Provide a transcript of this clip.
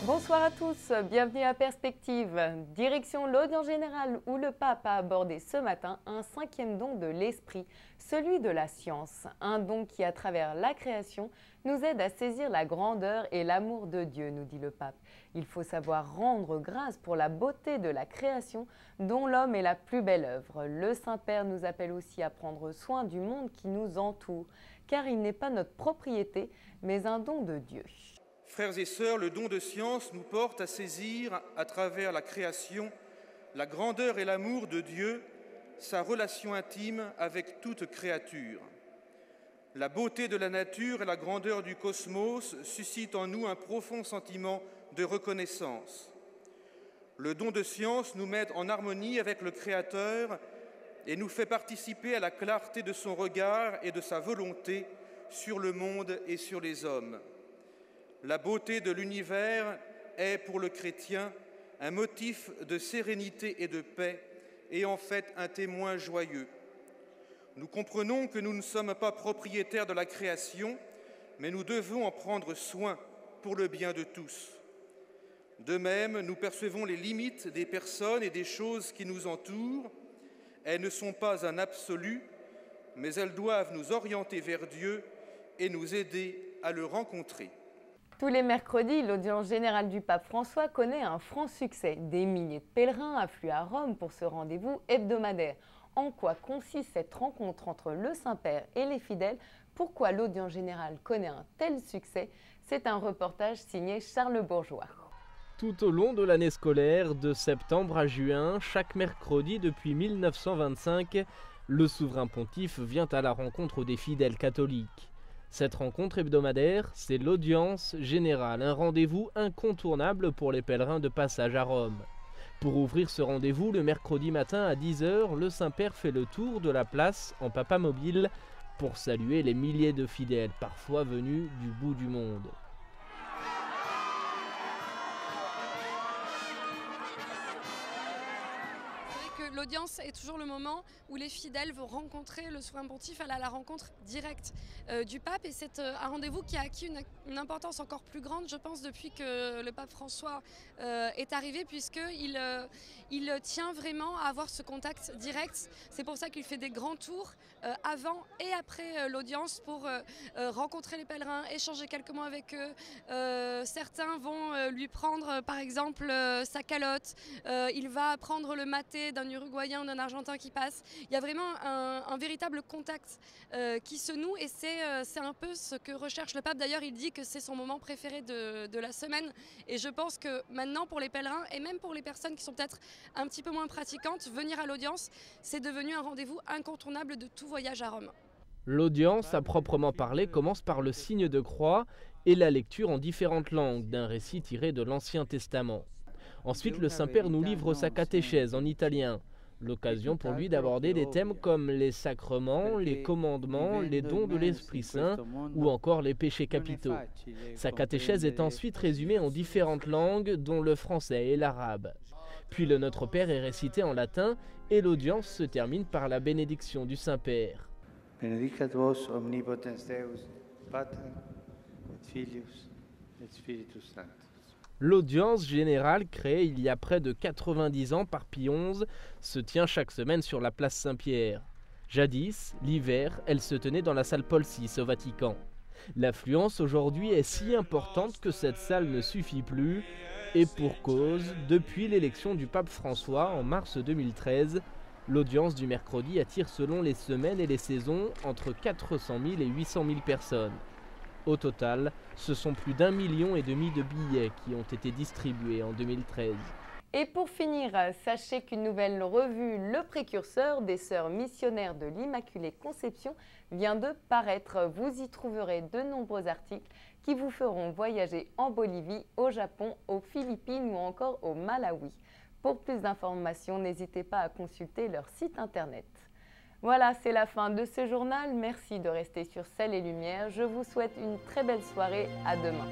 Bonsoir à tous, bienvenue à Perspective. Direction l'audience générale où le pape a abordé ce matin un 5e don de l'esprit, celui de la science. Un don qui, à travers la création, nous aide à saisir la grandeur et l'amour de Dieu, nous dit le pape. Il faut savoir rendre grâce pour la beauté de la création dont l'homme est la plus belle œuvre. Le Saint-Père nous appelle aussi à prendre soin du monde qui nous entoure, car il n'est pas notre propriété, mais un don de Dieu. Frères et sœurs, le don de science nous porte à saisir, à travers la création, la grandeur et l'amour de Dieu, sa relation intime avec toute créature. La beauté de la nature et la grandeur du cosmos suscitent en nous un profond sentiment de reconnaissance. Le don de science nous met en harmonie avec le Créateur et nous fait participer à la clarté de son regard et de sa volonté sur le monde et sur les hommes. La beauté de l'univers est, pour le chrétien, un motif de sérénité et de paix, et en fait un témoin joyeux. Nous comprenons que nous ne sommes pas propriétaires de la création, mais nous devons en prendre soin pour le bien de tous. De même, nous percevons les limites des personnes et des choses qui nous entourent. Elles ne sont pas un absolu, mais elles doivent nous orienter vers Dieu et nous aider à le rencontrer. Tous les mercredis, l'audience générale du pape François connaît un franc succès. Des milliers de pèlerins affluent à Rome pour ce rendez-vous hebdomadaire. En quoi consiste cette rencontre entre le Saint-Père et les fidèles? Pourquoi l'audience générale connaît un tel succès? C'est un reportage signé Charles Bourgeois. Tout au long de l'année scolaire, de septembre à juin, chaque mercredi depuis 1925, le souverain pontife vient à la rencontre des fidèles catholiques. Cette rencontre hebdomadaire, c'est l'audience générale, un rendez-vous incontournable pour les pèlerins de passage à Rome. Pour ouvrir ce rendez-vous, le mercredi matin à 10 h, le Saint-Père fait le tour de la place en papamobile pour saluer les milliers de fidèles, parfois venus du bout du monde. L'audience est toujours le moment où les fidèles vont rencontrer le souverain pontife, aller à la rencontre directe du pape, et c'est un rendez-vous qui a acquis une importance encore plus grande, je pense, depuis que le pape François est arrivé, puisqu'il tient vraiment à avoir ce contact direct. C'est pour ça qu'il fait des grands tours avant et après l'audience pour rencontrer les pèlerins, échanger quelques mots avec eux. Certains vont lui prendre par exemple sa calotte, il va prendre le maté d'un Uruguayen ou d'un Argentin qui passe. Il y a vraiment un véritable contact qui se noue, et c'est un peu ce que recherche le pape. D'ailleurs, il dit que c'est son moment préféré de la semaine, et je pense que maintenant pour les pèlerins et même pour les personnes qui sont peut-être un petit peu moins pratiquantes, venir à l'audience, c'est devenu un rendez-vous incontournable de tout voyage à Rome. L'audience, à proprement parler, commence par le signe de croix et la lecture en différentes langues d'un récit tiré de l'Ancien Testament. Ensuite, le Saint-Père nous livre sa catéchèse en italien, l'occasion pour lui d'aborder des thèmes comme les sacrements, les commandements, les dons de l'Esprit Saint ou encore les péchés capitaux. Sa catéchèse est ensuite résumée en différentes langues, dont le français et l'arabe. Puis le Notre Père est récité en latin et l'audience se termine par la bénédiction du Saint-Père. Benedicat vos omnipotens Deus, Pater et Filius et Spiritus Sanctus. L'audience générale, créée il y a près de 90 ans par Pie XI, se tient chaque semaine sur la place Saint-Pierre. Jadis, l'hiver, elle se tenait dans la salle Paul VI au Vatican. L'affluence aujourd'hui est si importante que cette salle ne suffit plus, et pour cause, depuis l'élection du pape François en mars 2013, l'audience du mercredi attire selon les semaines et les saisons entre 400 000 et 800 000 personnes. Au total, ce sont plus d'1,5 million de billets qui ont été distribués en 2013. Et pour finir, sachez qu'une nouvelle revue, Le Précurseur des Sœurs Missionnaires de l'Immaculée Conception, vient de paraître. Vous y trouverez de nombreux articles qui vous feront voyager en Bolivie, au Japon, aux Philippines ou encore au Malawi. Pour plus d'informations, n'hésitez pas à consulter leur site internet. Voilà, c'est la fin de ce journal. Merci de rester sur Sel et Lumière. Je vous souhaite une très belle soirée. À demain.